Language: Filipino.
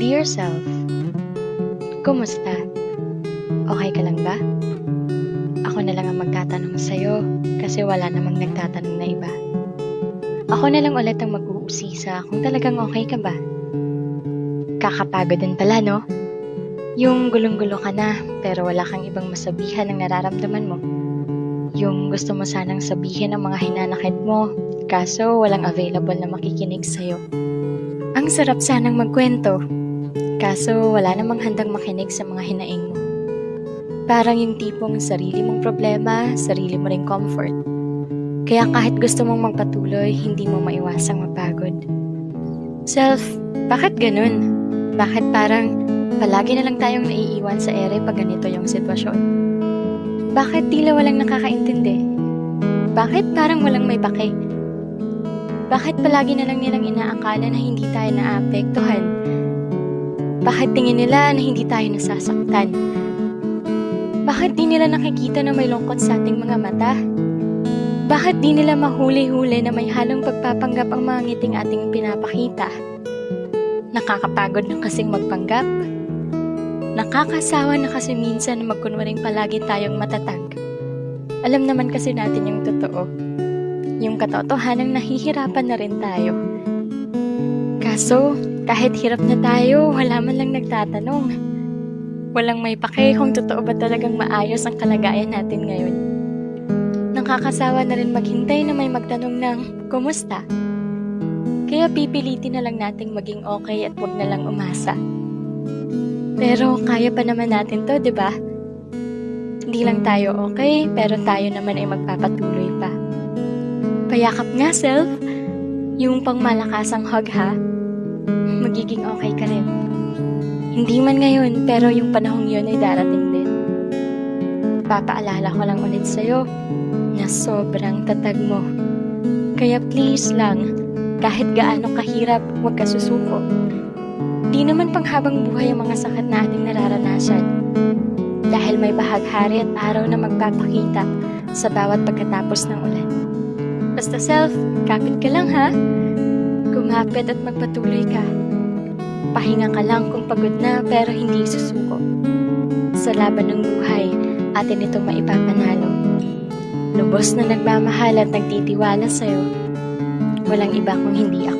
Dear self, kumusta? Okay ka lang ba? Ako na lang ang magtatanong sa'yo kasi wala namang nagtatanong na iba. Ako na lang ulit ang mag-uusisa kung talagang okay ka ba. Kakapagod din pala, no? Yung gulong-gulo ka na pero wala kang ibang masabihan ng nararamdaman mo. Yung gusto mo sanang sabihin ang mga hinanakit mo kaso walang available na makikinig sa'yo. Ang sarap sanang magkwento kaso wala namang handang makinig sa mga hinaing mo. Parang yung tipong sarili mong problema, sarili mo ring comfort. Kaya kahit gusto mong magpatuloy, hindi mo maiwasang mapagod. Self, bakit ganun? Bakit parang palagi na lang tayong naiiwan sa ere pag ganito yung sitwasyon? Bakit tila walang nakakaintindi? Bakit parang walang may pake? Bakit palagi na lang nilang inaakala na hindi tayo naapektuhan? Bakit tingin nila na hindi tayo nasasaktan? Bakit di nila nakikita na may lungkot sa ating mga mata? Bakit di nila mahuli-huli na may halong pagpapanggap ang mga ngiting ating pinapakita? Nakakapagod na kasing magpanggap? Nakakasawa na kasi minsan na magkunwaring palagi tayong matatag. Alam naman kasi natin yung totoo. Yung katotohanang nahihirapan na rin tayo. Kaso, kahit hirap na tayo, wala man lang nagtatanong. Walang may pake kung totoo ba talagang maayos ang kalagayan natin ngayon. Nakakasawa na rin maghintay na may magtanong ng, kumusta? Kaya pipilitin na lang nating maging okay at wag na lang umasa. Pero kaya pa naman natin to, di ba? Hindi lang tayo okay, pero tayo naman ay magpapatuloy pa. Payakap nga, self. Yung pangmalakasang hug, ha? Magiging okay ka rin. Hindi man ngayon, pero yung panahong yun ay darating din. Papaalala ko lang ulit sa'yo na sobrang tatag mo. Kaya please lang, kahit gaano kahirap, huwag ka susuko. Di naman panghabang buhay ang mga sakit na ating nararanasan. Dahil may bahaghari at araw na magpapakita sa bawat pagkatapos ng ulan. Basta self, kapit ka lang ha. Kumapit at magpatuloy ka. Pahinga ka lang kung pagod na pero hindi susuko. Sa laban ng buhay, atin ito maipapanalo. Lubos na nagmamahal at nagtitiwala sa'yo. Walang iba kung hindi ako.